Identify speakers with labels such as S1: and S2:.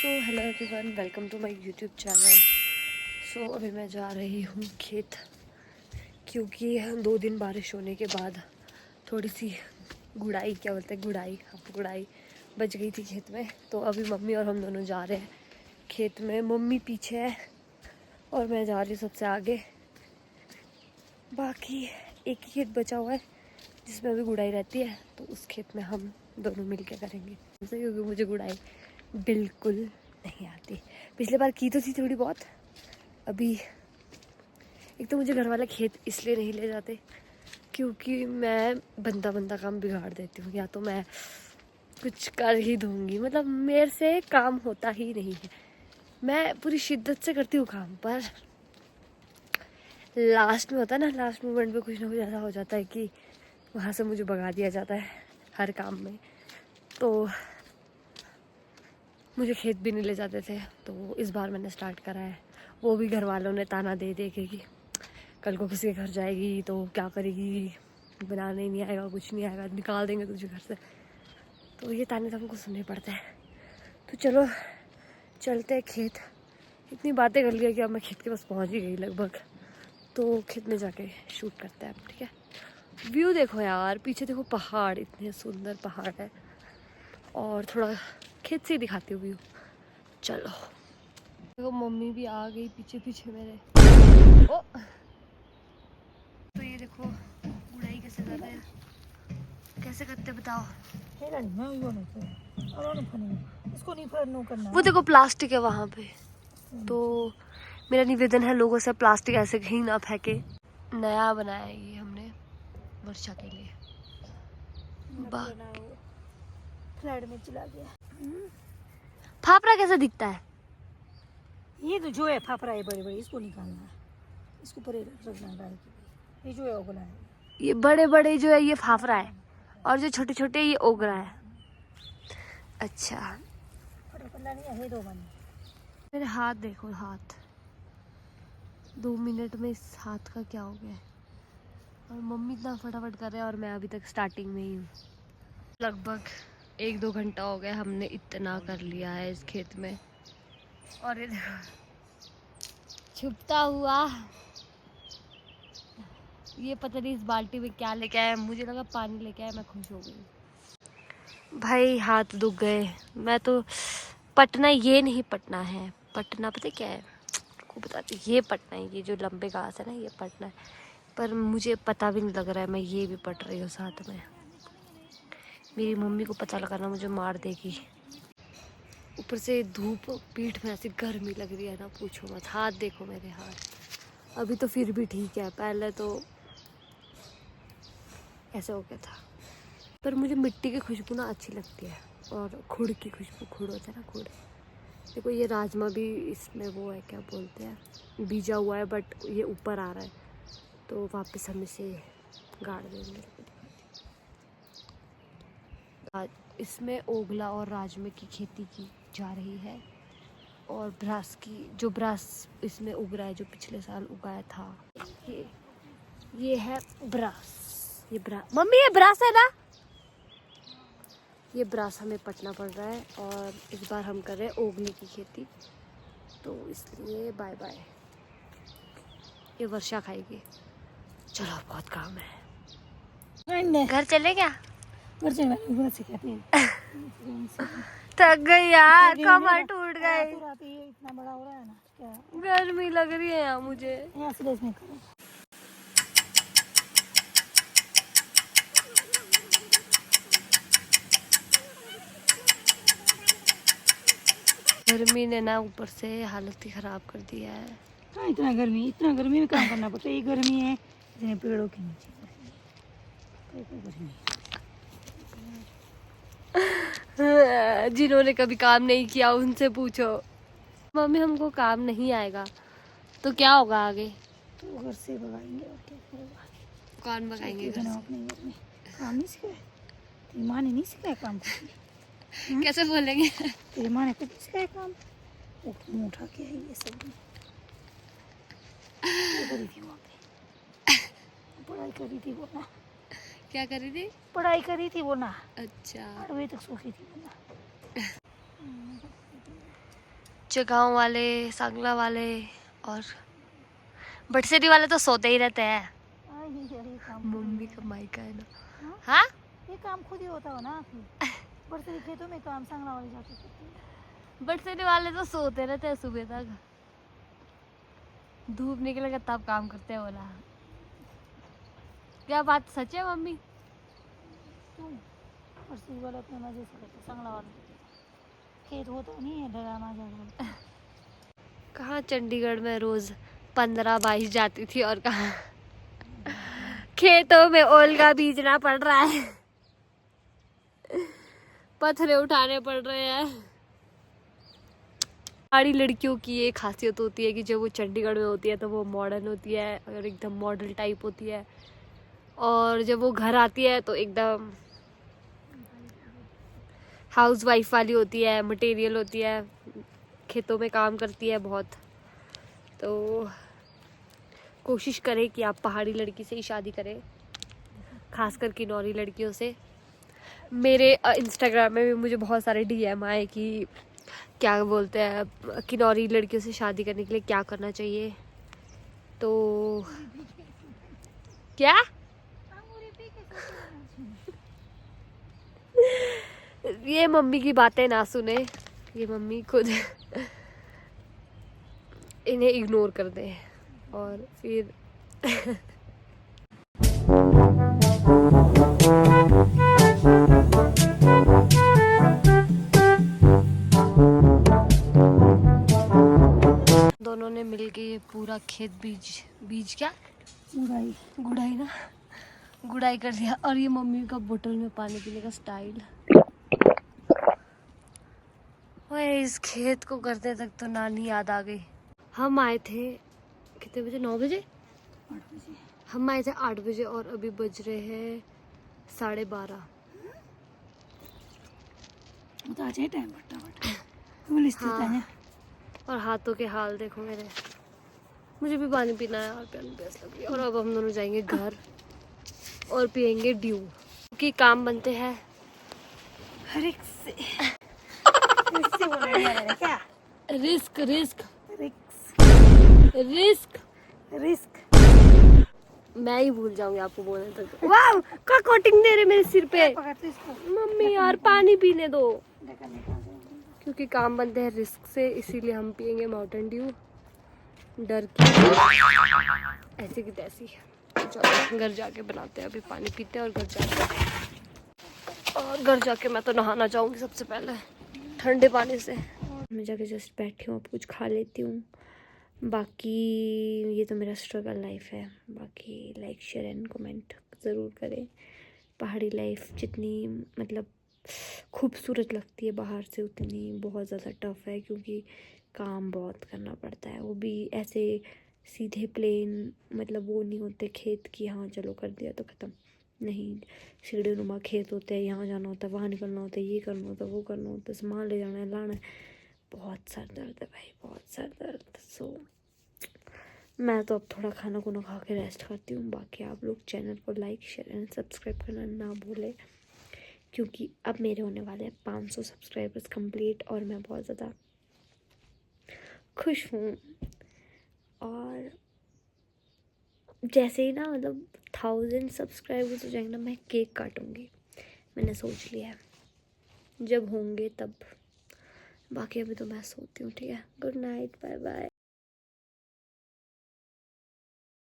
S1: Hello everyone, welcome to my YouTube channel. अभी मैं जा रही हूँ खेत, क्योंकि 2 दिन बारिश होने के बाद थोड़ी सी गुड़ाई, क्या बोलते हैं, गुड़ाई बच गई थी खेत में। तो अभी मम्मी और हम दोनों जा रहे हैं खेत में। मम्मी पीछे है और मैं जा रही हूँ सबसे आगे। बाकी एक ही खेत बचा हुआ है जिसमें अभी गुड़ाई रहती है, तो उस खेत में हम दोनों मिलकर करेंगे, क्योंकि मुझे गुड़ाई बिल्कुल नहीं आती। पिछले बार की तो थी थोड़ी बहुत। अभी एक तो मुझे घर वाले खेत इसलिए नहीं ले जाते क्योंकि मैं बंदा काम बिगाड़ देती हूँ, या तो मैं कुछ कर ही दूँगी, मतलब मेरे से काम होता ही नहीं है। मैं पूरी शिद्दत से करती हूँ काम, पर लास्ट में होता है ना, लास्ट मोमेंट पे कुछ ना कुछ ऐसा हो जाता है कि वहाँ से मुझे भगा दिया जाता है हर काम में। तो मुझे खेत भी नहीं ले जाते थे, तो इस बार मैंने स्टार्ट करा है। वो भी घर वालों ने ताना दे दे के कि कल को किसी के घर जाएगी तो क्या करेगी, बनाने नहीं आएगा, कुछ नहीं आएगा, निकाल देंगे तुझे घर से। तो ये ताने तो हमको सुनने पड़ते हैं। तो चलो चलते हैं खेत। इतनी बातें कर लिया कि अब मैं खेत के पास पहुंच ही गई लगभग। तो खेत में जाके शूट करते हैं अब, ठीक है। व्यू देखो यार, पीछे देखो पहाड़, इतने सुंदर पहाड़ है। और थोड़ा खेत से ही दिखाती हूँ व्यू। चलो देखो, मम्मी भी आ गई पीछे पीछे मेरे। ओ तो ये देखो गुड़ाई कैसे कर रहे हैं, कैसे करते बताओ। वो देखो प्लास्टिक है वहाँ पे। तो मेरा निवेदन है लोगों से, प्लास्टिक ऐसे कहीं ना फेंके। नया बनाया है ये हमने वर्षा के लिए। फ्लड में चला गया। फाफड़ा कैसे दिखता है?
S2: ये तो जो है फाफड़ा है, बड़े बड़े, इसको निकालना है, इसको परे रखना है। ये जो है ओगला है,
S1: ये बड़े बड़े जो है ये फाफड़ा है, और जो छोटे छोटे ये ओगरा है। अच्छा,
S2: नहीं दो बने।
S1: मेरे हाथ देखो, हाथ 2 मिनट में इस हाथ का क्या हो गया है। और मम्मी इतना फटाफट कर रहे हैं और मैं अभी तक स्टार्टिंग में ही हूँ। लगभग 1-2 घंटा हो गया, हमने इतना कर लिया है इस खेत में। और ये देखो छुपता हुआ, ये पता नहीं इस बाल्टी में क्या लेके आया। मुझे लगा पानी लेके आया, मैं खुश हो गई। भाई हाथ दुख गए। मैं तो पटना ये नहीं पटना है, पटना पता क्या है को बताती, ये पटना है, ये जो लंबे घास है ना, ये पटना है। पर मुझे पता भी नहीं लग रहा है, मैं ये भी पट रही हूँ साथ में। मेरी मम्मी को पता लगा ना मुझे मार देगी। ऊपर से धूप, पीठ में ऐसी गर्मी लग रही है ना, पूछो मत। हाथ देखो मेरे हाथ, अभी तो फिर भी ठीक है, पहले तो ऐसा हो गया था। पर मुझे मिट्टी की खुशबू ना अच्छी लगती है, और खुड़ की खुशबू, खुड़ होता है ना, खुड़। देखो ये राजमा भी इसमें वो है, क्या बोलते हैं, बीजा हुआ है, बट ये ऊपर आ रहा है, तो वापस हम इसे गाड़ देंगे। इसमें ओगला और राजमे की खेती की जा रही है, और ब्रास की, जो ब्रास इसमें उग रहा है, जो पिछले साल उगाया था, ये है ब्रास। ये ब्रास, मम्मी ये ब्रास है ना, ये ब्रास हमें पटना पड़ रहा है। और इस बार हम कर रहे हैं ओगले की खेती, तो इसलिए बाय बाय। ये वर्षा खाएगी। चलो बहुत काम है, घर चले क्या? थक गई यार, कमर टूट गई,
S2: इतना बड़ा हो रहा है ना, क्या
S1: गर्मी लग रही है यार मुझे। गर्मी ने ना ऊपर से हालत ही खराब कर दिया है।
S2: हाँ, इतना गर्मी में काम करना पड़ता है। ये गर्मी है इतने पेड़ों के नीचे,
S1: जिन्होंने कभी काम नहीं किया उनसे पूछो। मम्मी हमको काम नहीं आएगा तो क्या होगा आगे?
S2: तो घर से भगाएंगे, और क्या करेगा।
S1: कौन भगाएंगे घर से?
S2: काम नहीं सिखाया, तेरी माँ ने नहीं सिखाया काम करना।
S1: कैसे बोलेंगे?
S2: तेरी माँ ने कुछ नहीं सिखाया काम, मुँह उठा के है ये सब। करी थी वहाँ पे, पढ़ाई करी थी वो ना।
S1: क्या करी थी?
S2: पढ़ाई करी थी वो ना।
S1: अच्छा,
S2: 8 बजे तक सोती थी वो ना।
S1: नीचे गांव वाले, सांगला वाले और बटसेरी वाले तो सोते ही रहते हैं।
S2: यही काम
S1: मम्मी का माइका है ना।
S2: हाँ?
S1: हाँ
S2: ये काम खुद ही होता हो ना फिर। बरसरी खेतों में काम सांगला वाले जाके करते हैं।
S1: बटसेरी वाले तो सोते रहते हैं सुबह तक, धूप निकलेगा तब काम करते हैं बोला। क्या बात सच है मम्मी?
S2: क्यों? बरसरी वाले अपने मजे से करते, सांगला वाले खेत होता नहीं है, डराना जाना।
S1: कहाँ चंडीगढ़ में रोज 15-22 जाती थी और कहाँ खेतों में ओल का बीजना पड़ रहा है, पत्थरे उठाने पड़ रहे हैं। सारी लड़कियों की ये खासियत होती है कि जब वो चंडीगढ़ में होती है तो वो मॉडर्न होती है और एकदम मॉडल टाइप होती है, और जब वो घर आती है तो एकदम हाउस वाइफ वाली होती है, मटेरियल होती है, खेतों में काम करती है बहुत। तो कोशिश करें कि आप पहाड़ी लड़की से ही शादी करें, खासकर किन्नौरी लड़कियों से। मेरे इंस्टाग्राम में भी मुझे बहुत सारे डीएम आए कि क्या बोलते हैं किन्नौरी लड़कियों से शादी करने के लिए क्या करना चाहिए। तो क्या ये मम्मी की बातें ना सुने, ये मम्मी खुद इन्हें इग्नोर कर दें और फिर दोनों ने मिलके ये पूरा खेत बीज क्या गुड़ाई ना गुड़ाई कर दिया। और ये मम्मी का बोतल में पानी पीने का स्टाइल। ओए इस खेत को करते तक तो नानी याद आ गई। हम आए थे कितने बजे? 9 बजे।
S2: 8 बजे
S1: हम आए थे 8 बजे और अभी बज रहे हैं 12:30।
S2: तो आ जाए टाइम फटाफट।
S1: हाँ। और हाथों के हाल देखो मेरे। मुझे भी पानी पीना है और प्यास लग रही है। और अब हम दोनों जाएंगे घर और पियेंगे ड्यू, क्योंकि काम बनते हैं
S2: क्या
S1: रिस्क रिस्क
S2: रिक्स
S1: रिस्क।
S2: रिस्क।
S1: मैं ही भूल जाऊंगी आपको बोलने तक। वाह का कोटिंग दे रहे मेरे सिर पे।
S2: पकड़ते इसको।
S1: मम्मी यार पानी पीने दो,
S2: देखा निकाल दे।
S1: क्योंकि काम बनते हैं रिस्क से, इसीलिए हम पियेंगे माउंटेन ड्यू डर की। ऐसी की तैसी चलो घर जाके बनाते हैं, अभी पानी पीते हैं और घर जाके मैं तो नहाना चाहूँगी सबसे पहले ठंडे पानी से। मैं जाके जस्ट बैठी हूँ, अब कुछ खा लेती हूँ। बाकी ये तो मेरा स्ट्रगल लाइफ है। बाकी लाइक शेयर एंड कमेंट ज़रूर करें। पहाड़ी लाइफ जितनी मतलब खूबसूरत लगती है बाहर से, उतनी बहुत ज़्यादा टफ है, क्योंकि काम बहुत करना पड़ता है। वो भी ऐसे सीधे प्लेन मतलब वो नहीं होते खेत की हाँ चलो कर दिया तो ख़त्म, नहीं सीढ़ी नुमा खेत होते हैं, यहाँ जाना होता है, वहाँ निकलना होता है, ये करना होता है, वो करना होता है, सामान ले जाना है, लाना है। बहुत सर दर्द है भाई, बहुत सर दर्द। सो मैं तो अब थोड़ा खाना खुना खा के रेस्ट करती हूँ। बाकी आप लोग चैनल को लाइक शेयर एंड सब्सक्राइब करना ना भूलें, क्योंकि अब मेरे होने वाले हैं 500 सब्सक्राइबर्स कंप्लीट और मैं बहुत ज़्यादा खुश हूँ। और जैसे ही ना मतलब 1000 सब्सक्राइबर्स हो जाएंगे ना, मैं केक काटूँगी, मैंने सोच लिया है, जब होंगे तब। बाकी अभी तो मैं सोती हूँ, ठीक है। Good night, bye bye.